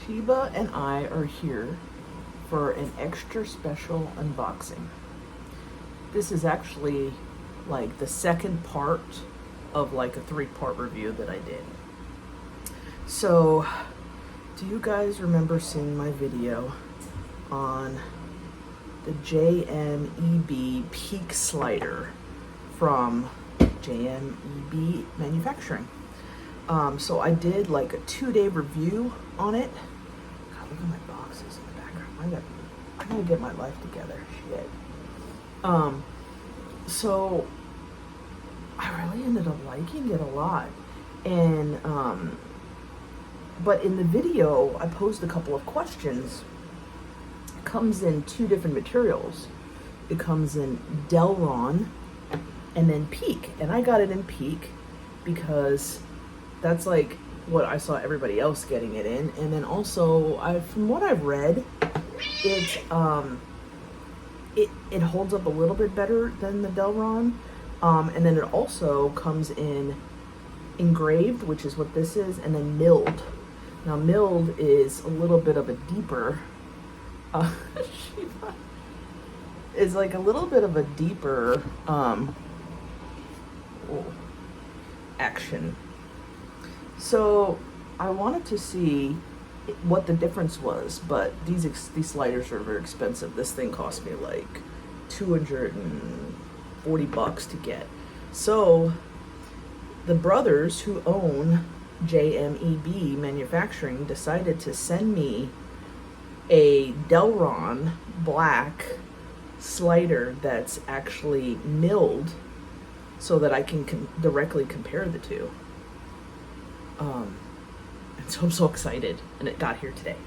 Sheba and I are here for an extra special unboxing. This is actually like the second part of like a 3-part review that I did. So, do you guys remember seeing my video on the JMEB peak slider from JMEB manufacturing? So I did like a 2-day review on it. God, look at my boxes in the background. I gotta get my life together. Shit. So I really ended up liking it a lot. And but in the video I posed a couple of questions. It comes in 2 different materials. It comes in Delron and then Peak. And I got it in Peak because that's like what I saw everybody else getting it in. And then also, from what I've read, it holds up a little bit better than the Delron. And then it also comes in engraved, which is what this is, and then milled. Now milled is a little bit of a deeper, is like a little bit of a deeper action. So I wanted to see what the difference was, but these sliders are very expensive. This thing cost me like $240 to get. So the brothers who own JMEB manufacturing decided to send me a Delron black slider that's actually milled so that I can directly compare the two. And so I'm so excited, and it got here today.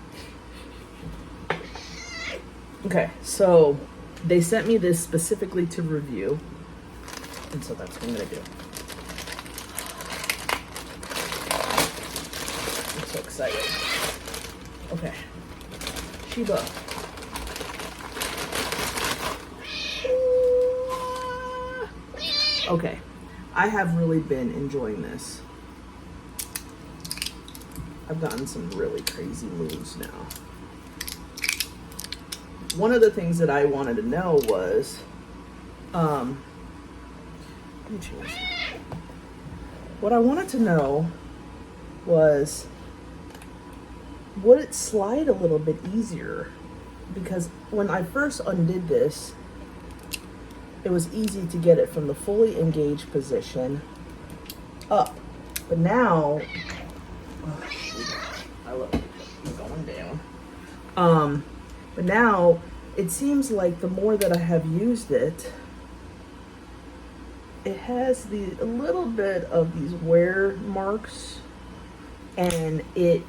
Okay, so they sent me this specifically to review, and so that's what I'm gonna do. I'm so excited. Okay, Sheba. Okay, I have really been enjoying this. I've gotten some really crazy moves now. One of the things that I wanted to know was, let me change. What I wanted to know was, would it slide a little bit easier? Because when I first undid this, it was easy to get it from the fully engaged position up. But now, oh, I love it going down. But now it seems like the more that I have used it, it has a little bit of these wear marks, and it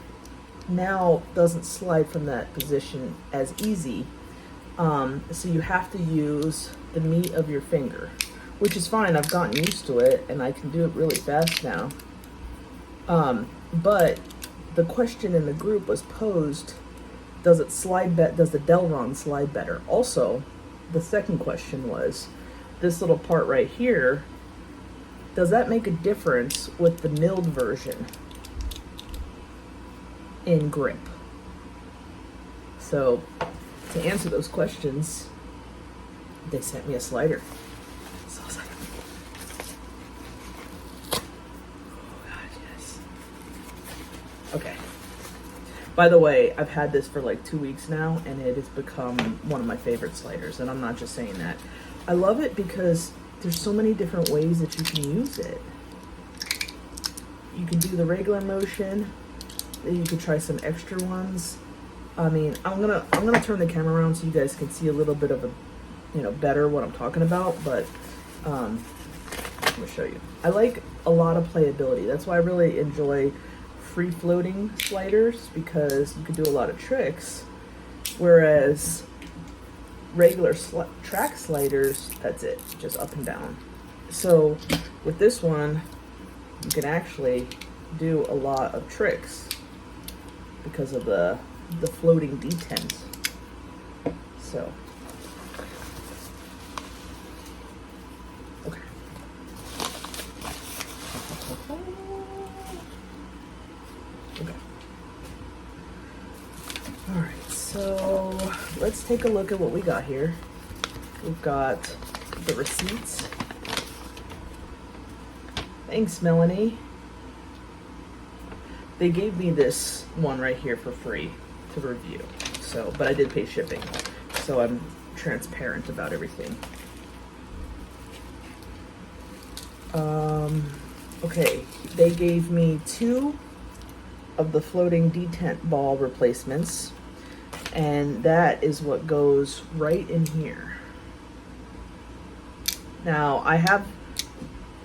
now doesn't slide from that position as easy. So you have to use the meat of your finger, which is fine. I've gotten used to it, and I can do it really fast now. But the question in the group was posed, does the Delron slide better? Also, the second question was, this little part right here, does that make a difference with the milled version in grip? So, to answer those questions, they sent me a slider. So I was like, oh God, yes. Okay. By the way, I've had this for like 2 weeks now, and it has become one of my favorite sliders, and I'm not just saying that. I love it because there's so many different ways that you can use it. You can do the regular motion, then you can try some extra ones. I mean, I'm gonna turn the camera around so you guys can see a little bit of better what I'm talking about, but I'm gonna show you. I like a lot of playability. That's why I really enjoy free floating sliders, because you can do a lot of tricks, whereas regular track sliders, that's it, just up and down. So with this one, you can actually do a lot of tricks because of the floating detents. So okay. Okay. All right, so let's take a look at what we got here. We've got the receipts. Thanks, Melanie. They gave me this one right here for free to review. So, but I did pay shipping, so I'm transparent about everything. Okay, they gave me 2 of the floating detent ball replacements, and that is what goes right in here. Now, I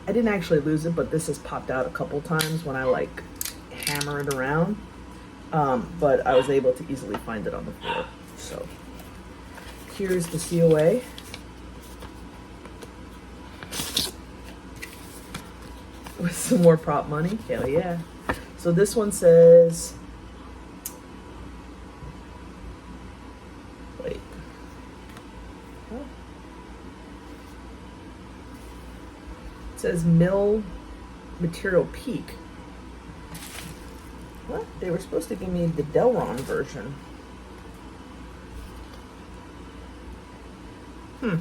didn't actually lose it, but this has popped out a couple times when I like hammer it around, but I was able to easily find it on the floor. So here's the COA. With some more prop money, hell yeah. So this one says, wait, oh. It says mill material peak. What? They were supposed to give me the Delron version. I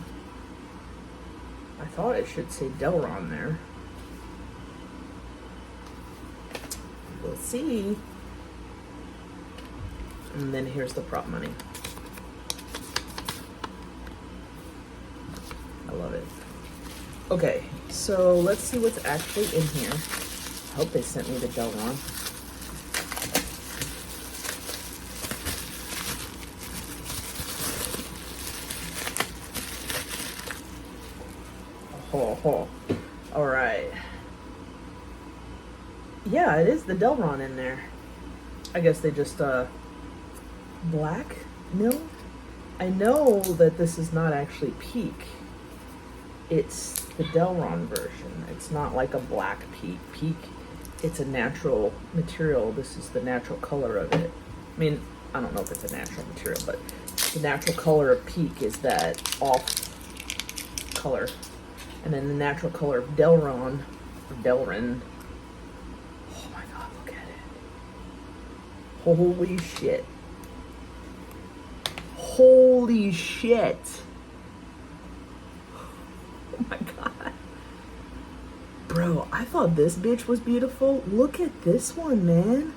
thought it should say Delron there. We'll see. And then here's the prop money. I love it. Okay, so let's see what's actually in here. I hope they sent me the Delron. Oh. All right. Yeah, it is the Delron in there. I guess they just black mill. I know that this is not actually peak. It's the Delron version. It's not like a black peak. Peak, it's a natural material. This is the natural color of it. I mean, I don't know if it's a natural material, but the natural color of peak is that off color. And then the natural color of Delron, or Delrin. Oh my God, look at it. Holy shit. Holy shit. Oh my God. Bro, I thought this bitch was beautiful. Look at this one, man.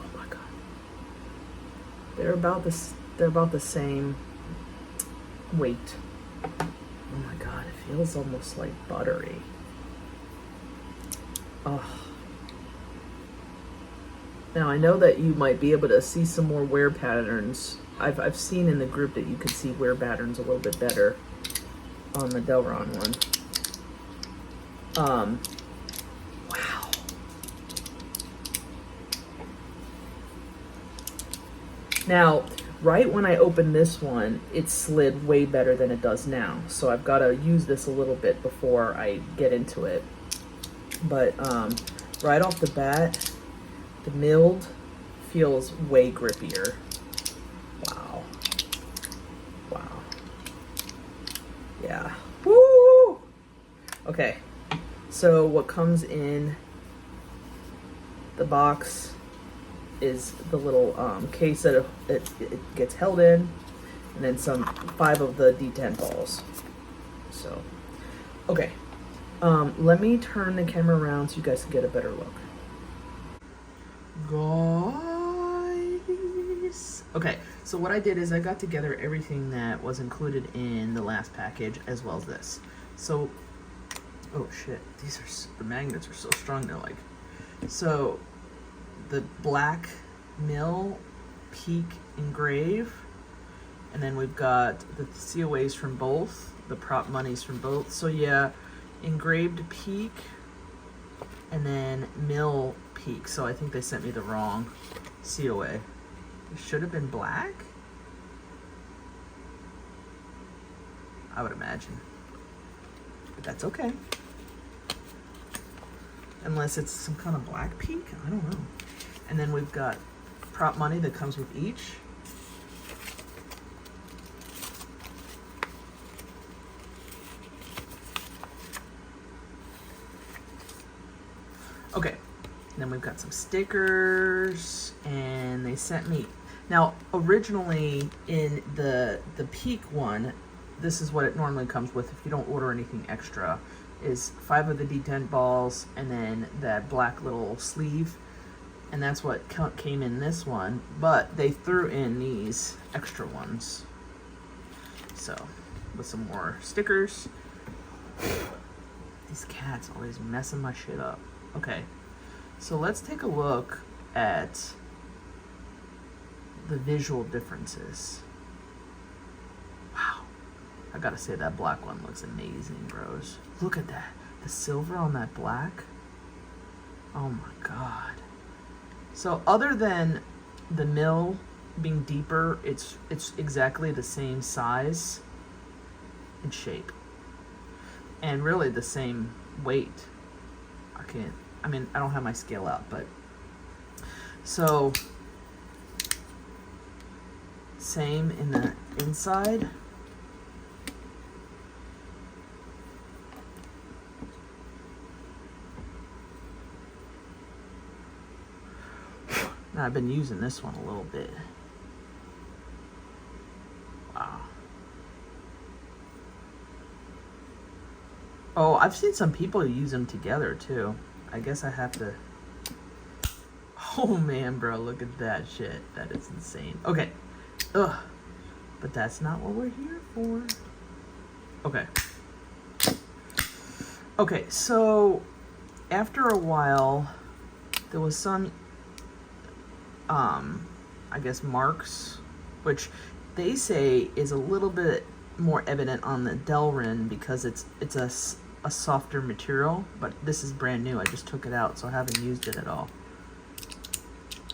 Oh my God. They're about the same weight. Oh my God, it feels almost like buttery. Oh. Now I know that you might be able to see some more wear patterns. I've seen in the group that you could see wear patterns a little bit better on the Delron one. Wow. Now, right when I opened this one, it slid way better than it does now. So I've got to use this a little bit before I get into it. But right off the bat, the milled feels way grippier. Wow. Wow. Yeah. Woo! Okay. So what comes in the box is the little case that it gets held in, and then 5 of the D10 balls. So, okay. Let me turn the camera around so you guys can get a better look. Guys. Okay, so what I did is I got together everything that was included in the last package as well as this. So, oh shit, the magnets are so strong, they're like, so the black mill peak engrave, and then we've got the COAs from both, the prop monies from both. So yeah, engraved peak and then mill peak. So I think they sent me the wrong COA. It should have been black, I would imagine, but that's okay, unless it's some kind of black peak, I don't know. And then we've got prop money that comes with each. then we've got some stickers, and they sent me, now originally in the Peak one, this is what it normally comes with if you don't order anything extra, is 5 of the D10 balls and then that black little sleeve, and that's what came in this one, but they threw in these extra ones, so with some more stickers. These cats always messing my shit up. Okay, so let's take a look at the visual differences. Wow, I gotta say that black one looks amazing, bros. Look at that, the silver on that black. Oh my god. So other than the mill being deeper, it's exactly the same size and shape, and really the same weight. I mean, I don't have my scale out, but so same in the inside. Now, I've been using this one a little bit. Wow. Oh, I've seen some people use them together too. I guess I have to. Oh man, bro, look at that shit. That is insane. Okay. Ugh. But that's not what we're here for. Okay. Okay, so after a while, there was some, I guess marks, which they say is a little bit more evident on the Delrin because it's a softer material, but this is brand new. I just took it out, so I haven't used it at all.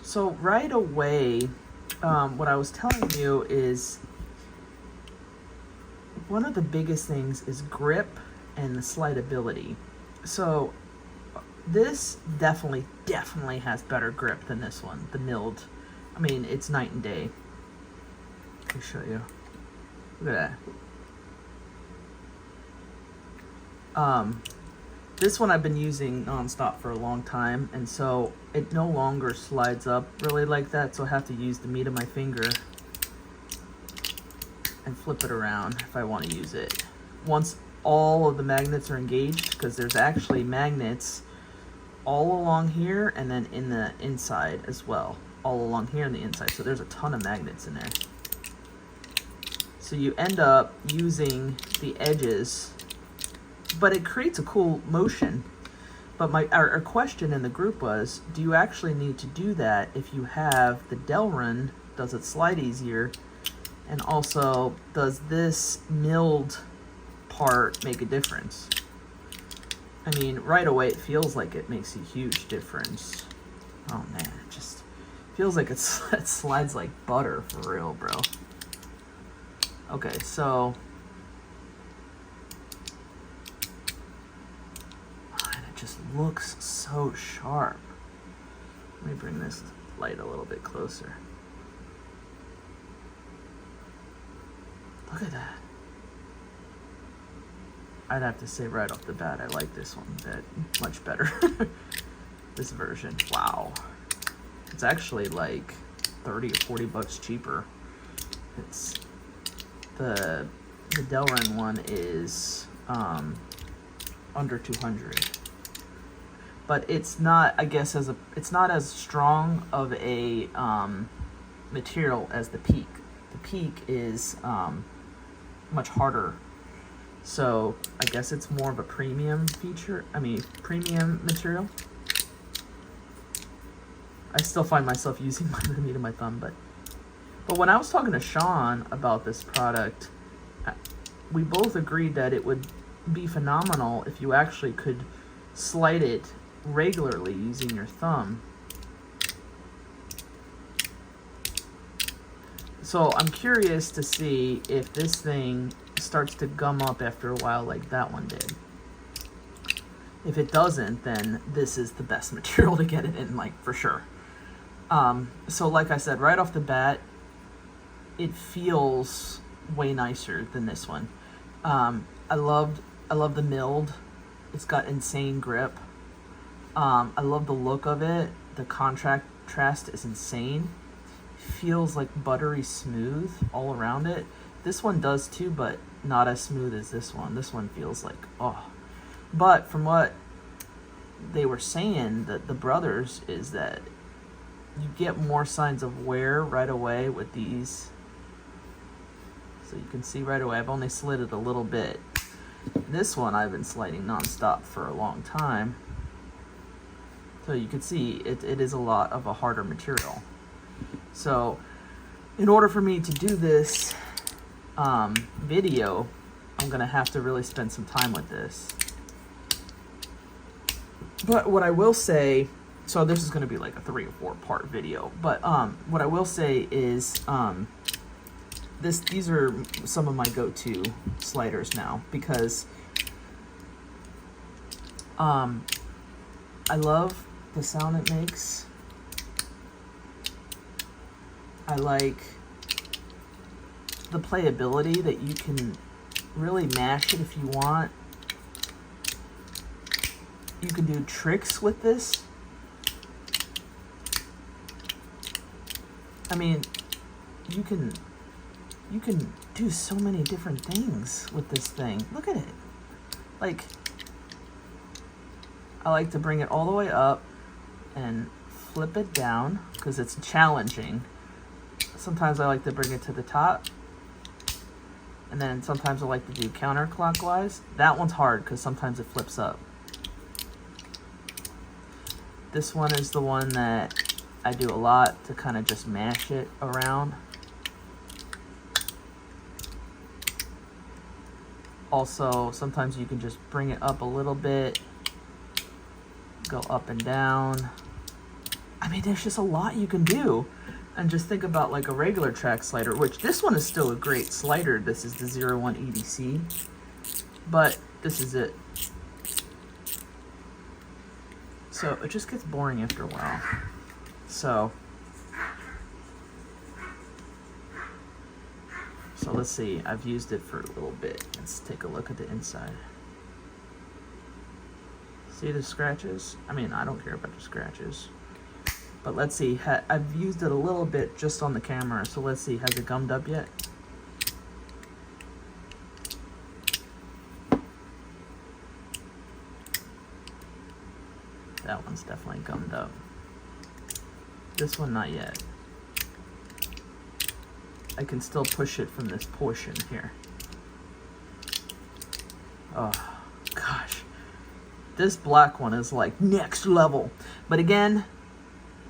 So right away, what I was telling you is one of the biggest things is grip and the slidability. So this definitely has better grip than this one, the milled. I mean, it's night and day. Let me show you. Look at that. This one I've been using nonstop for a long time, and so it no longer slides up really like that, so I have to use the meat of my finger and flip it around if I want to use it. Once all of the magnets are engaged, because there's actually magnets all along here and then in the inside as well, all along here on the inside, so there's a ton of magnets in there. So you end up using the edges, but it creates a cool motion. But our question in the group was, do you actually need to do that if you have the Delrin? Does it slide easier? And also, does this milled part make a difference? I mean, right away it feels like it makes a huge difference. Oh man, it just feels like it slides like butter for real, bro. Okay, so and it just looks so sharp. Let me bring this light a little bit closer. Look at that. I'd have to say right off the bat, I like this one much better. This version. Wow. It's actually like 30 or 40 bucks cheaper. It's the Delrin one is under 200. But it's not, I guess, it's not as strong of a material as the Peak. The Peak is much harder. So I guess it's more of a premium premium material. I still find myself using the meat of my thumb, but when I was talking to Sean about this product, we both agreed that it would be phenomenal if you actually could slide it regularly using your thumb. So I'm curious to see if this thing starts to gum up after a while like that one did. If it doesn't, then this is the best material to get it in, like, for sure. So like I said, right off the bat, it feels way nicer than this one. I love the milled. It's got insane grip. I love the look of it. The contrast is insane. Feels like buttery smooth all around it. This one does too, but not as smooth as this one. This one feels like, oh. But from what they were saying, that the brothers, is that you get more signs of wear right away with these. So you can see right away, I've only slid it a little bit. This one I've been sliding nonstop for a long time. So you can see it is a lot of a harder material. So in order for me to do this video, I'm gonna have to really spend some time with this. But what I will say, so this is gonna be like a 3 or 4 part video, but what I will say is these are some of my go-to sliders now, because I love the sound it makes. I like the playability that you can really mash it if you want. You can do tricks with this. I mean, you can do so many different things with this thing. Look at it. Like, I like to bring it all the way up and flip it down because it's challenging. Sometimes I like to bring it to the top, and then sometimes I like to do counterclockwise. That one's hard because sometimes it flips up. This one is the one that I do a lot to kind of just mash it around. Also, sometimes you can just bring it up a little bit, go up and down. I mean, there's just a lot you can do. And just think about like a regular track slider, which this one is still a great slider. This is the 01 EDC, but this is it. So it just gets boring after a while. So let's see, I've used it for a little bit. Let's take a look at the inside. See the scratches? I mean, I don't care about the scratches. But let's see, I've used it a little bit just on the camera, so let's see, has it gummed up yet? That one's definitely gummed up. This one, not yet. I can still push it from this portion here. Oh, gosh. This black one is like next level. But again,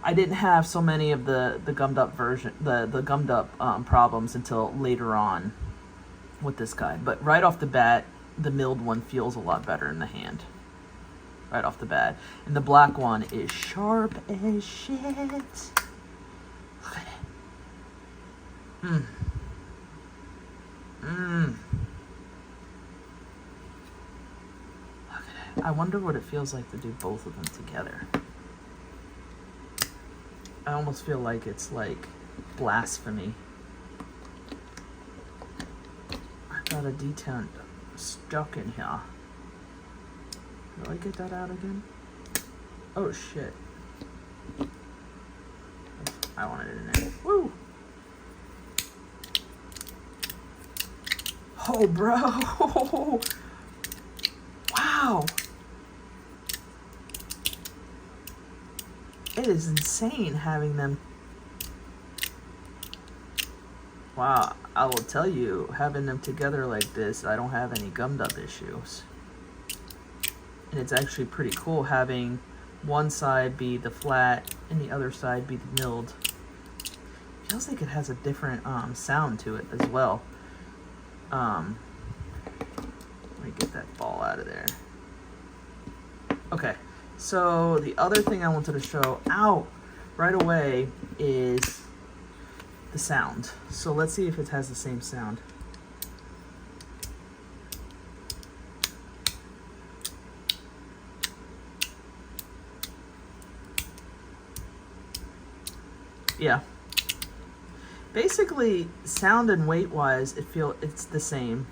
I didn't have so many of the gummed up version, the gummed up problems until later on with this guy. But right off the bat, the milled one feels a lot better in the hand. Right off the bat. And the black one is sharp as shit. Look at it. Look at it. I wonder what it feels like to do both of them together. I almost feel like it's like blasphemy. I got a detent stuck in here. Do I get that out again? Oh shit. I wanted it in there. Woo! Oh, bro! Wow! It is insane having them. Wow, I will tell you, having them together like this, I don't have any gummed up issues. And it's actually pretty cool having one side be the flat and the other side be the milled. Feels like it has a different sound to it as well. Let me get that ball out of there. Okay. So the other thing I wanted to show out right away is the sound. So let's see if it has the same sound. Yeah. Basically, sound and weight wise, it's the same.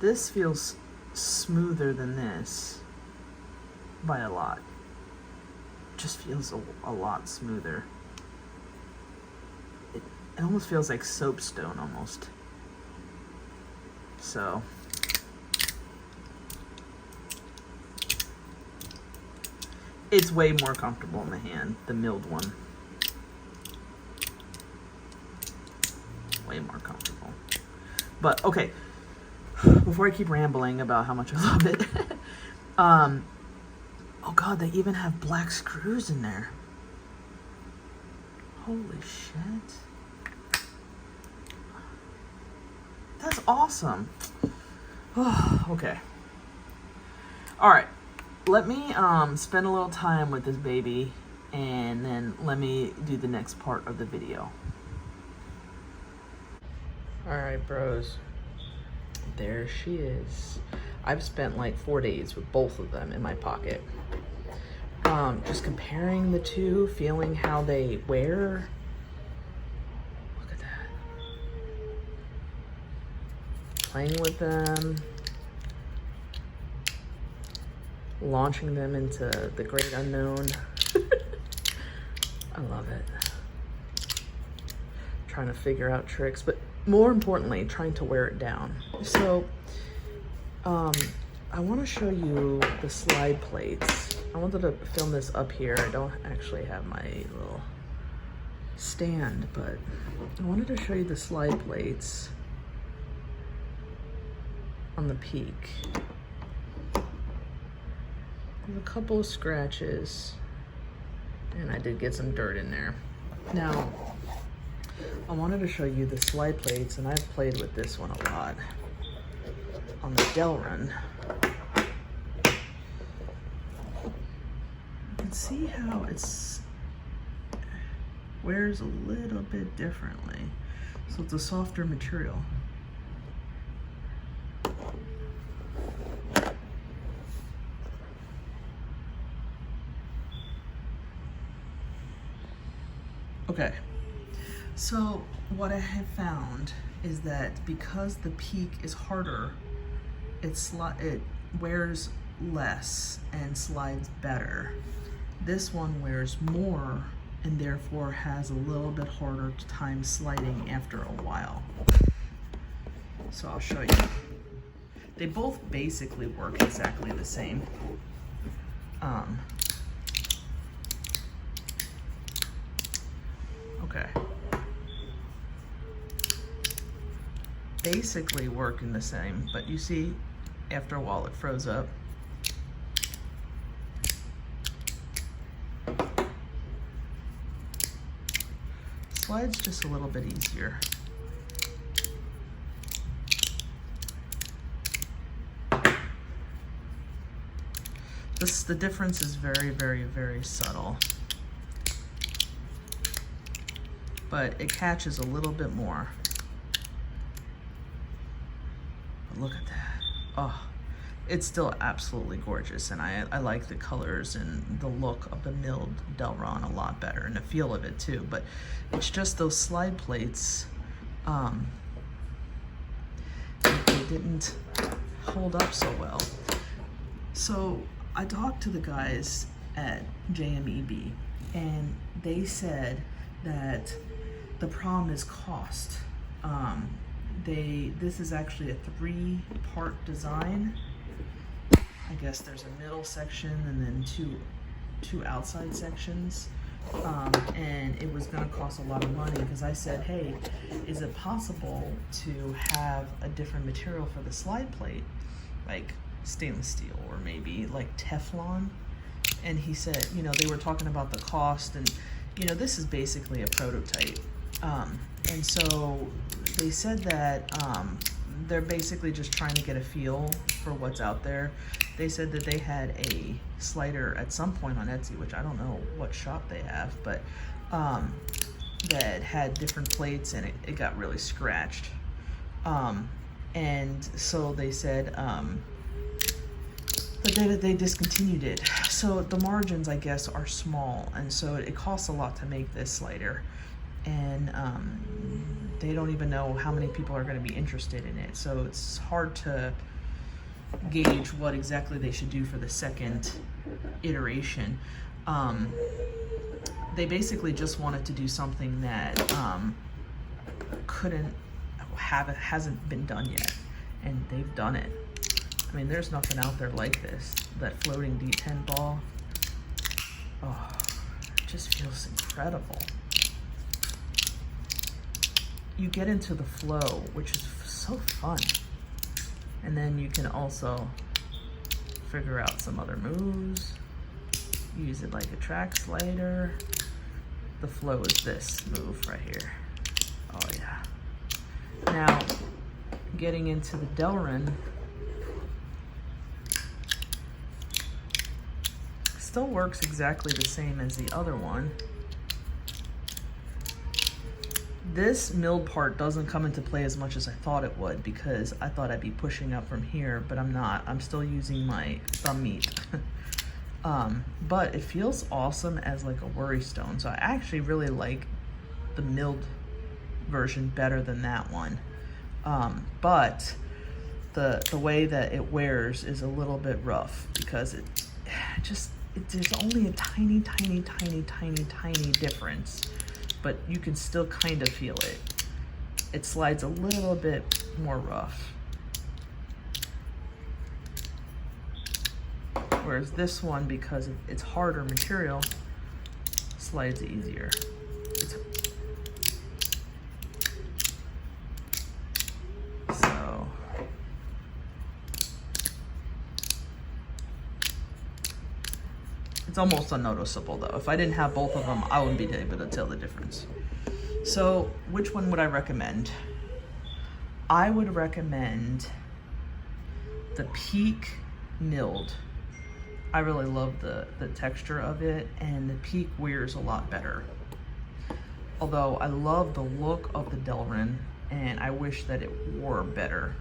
This feels smoother than this by a lot. just feels a lot smoother. It almost feels like soapstone almost. So it's way more comfortable in the hand, the milled one. Way more comfortable. But okay, before I keep rambling about how much I love it, oh god, they even have black screws in there. Holy shit. That's awesome. Oh, okay. Alright, let me spend a little time with this baby, and then let me do the next part of the video. Alright, bros. There she is. I've spent like 4 days with both of them in my pocket. Just comparing the two, feeling how they wear. Look at that. Playing with them. Launching them into the great unknown. I love it. Trying to figure out tricks, but more importantly, trying to wear it down. So, I want to show you the slide plates. I wanted to film this up here. I don't actually have my little stand, but I wanted to show you the slide plates on the peak. There's a couple of scratches, and I did get some dirt in there. Now, I wanted to show you the slide plates, and I've played with this one a lot on the Delrin. You can see how it's wears a little bit differently. So it's a softer material. Okay. So what I have found is that because the peak is harder, it wears less and slides better. This one wears more and therefore has a little bit harder time sliding after a while. So I'll show you. They both basically work exactly the same. Okay. Basically working the same, but you see, after a while it froze up. Slides just a little bit easier. The difference is very, very, very subtle. But it catches a little bit more. But look at that. Oh, it's still absolutely gorgeous, and I like the colors and the look of the milled Delrin a lot better, and the feel of it too. But it's just those slide plates, they didn't hold up so well. So I talked to the guys at JMEB, and they said that the problem is cost. This is actually a 3-part design. I guess there's a middle section and then two outside sections. And it was gonna cost a lot of money because I said, hey, is it possible to have a different material for the slide plate? Like stainless steel or maybe like Teflon? And he said, you know, they were talking about the cost, and you know, this is basically a prototype. And so they said that they're basically just trying to get a feel for what's out there. They said that they had a slider at some point on Etsy, which I don't know what shop they have, but that had different plates, and it got really scratched. And so they said that they discontinued it. So the margins, I guess, are small, and so it costs a lot to make this slider. And they don't even know how many people are going to be interested in it. So it's hard to gauge what exactly they should do for the second iteration. They basically just wanted to do something that hasn't been done yet, and they've done it. I mean, there's nothing out there like this. That floating D10 ball, oh, it just feels incredible. You get into the flow, which is so fun. And then you can also figure out some other moves. Use it like a track slider. The flow is this move right here. Oh yeah. Now, getting into the Delrin, still works exactly the same as the other one. This milled part doesn't come into play as much as I thought it would, because I thought I'd be pushing up from here, but I'm not. I'm still using my thumb meat. But it feels awesome as like a worry stone. So I actually really like the milled version better than that one. But the way that it wears is a little bit rough, because there's only a tiny difference, but you can still kind of feel it. It slides a little bit more rough. Whereas this one, because it's harder material, slides easier. So it's almost unnoticeable though. If I didn't have both of them, I wouldn't be able to tell the difference. So which one would I recommend? I would recommend the Peak Milled. I really love the texture of it, and the Peak wears a lot better. Although I love the look of the Delrin, and I wish that it wore better.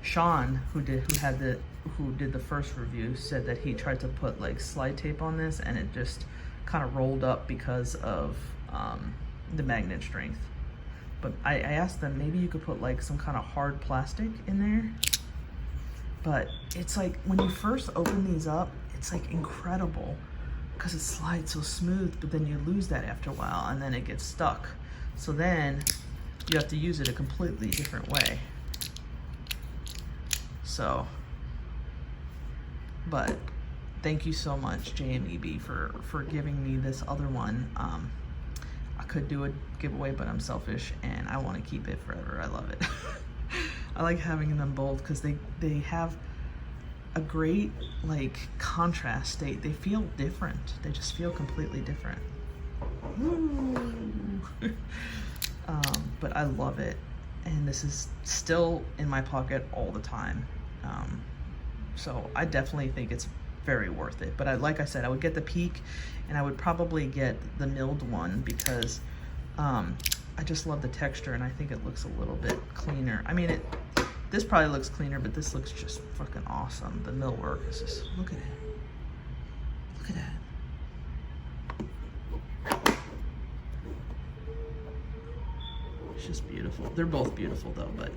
Sean, who did the first review, said that he tried to put like slide tape on this, and it just kind of rolled up because of the magnet strength. But I asked them, maybe you could put like some kind of hard plastic in there. But it's like, when you first open these up, it's like incredible, because it slides so smooth, but then you lose that after a while, and then it gets stuck. So then you have to use it a completely different way. So, but thank you so much, JMEB, for giving me this other one. I could do a giveaway, but I'm selfish, and I want to keep it forever. I love it. I like having them both because they have a great like contrast state. They feel different. They just feel completely different. But I love it, and this is still in my pocket all the time. So I definitely think it's very worth it. But like I said, I would get the Peak, and I would probably get the milled one, because I just love the texture, and I think it looks a little bit cleaner. I mean, this probably looks cleaner, but this looks just fucking awesome. The mill work is just, look at it. Look at that. It's just beautiful. They're both beautiful though, but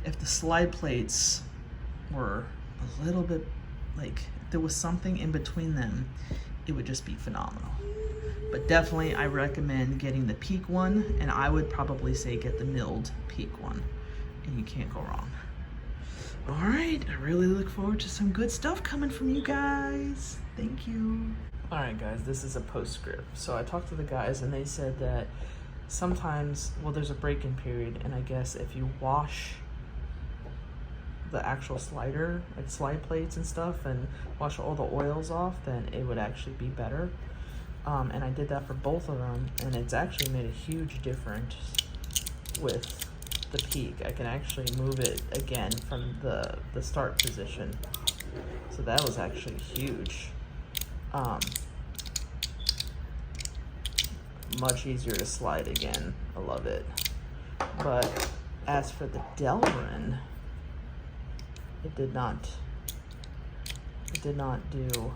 if the slide plates were a little bit, like, if there was something in between them, it would just be phenomenal. But definitely I recommend getting the Peak one, and I would probably say get the milled Peak one, and you can't go wrong. All right, I really look forward to some good stuff coming from you guys. Thank you. All right, guys, this is a postscript. So I talked to the guys, and they said that sometimes, well, there's a break-in period, and I guess if you wash the actual slider, like slide plates and stuff, and wash all the oils off, then it would actually be better. And I did that for both of them, and it's actually made a huge difference with the Peak. I can actually move it again from the start position. So that was actually huge. Much easier to slide again. I love it. But as for the Delrin, it did not do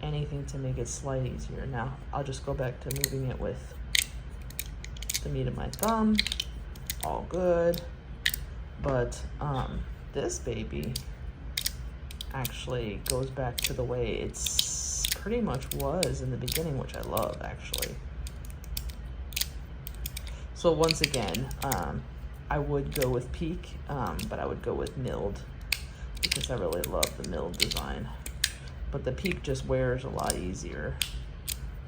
anything to make it slide easier. Now I'll just go back to moving it with the meat of my thumb. All good. But this baby actually goes back to the way it's pretty much was in the beginning, which I love actually. So once again, I would go with Peak, but I would go with milled because I really love the milled design. But the Peak just wears a lot easier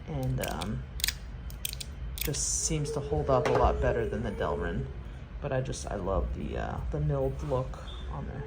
and just seems to hold up a lot better than the Delrin. But I love the milled look on there.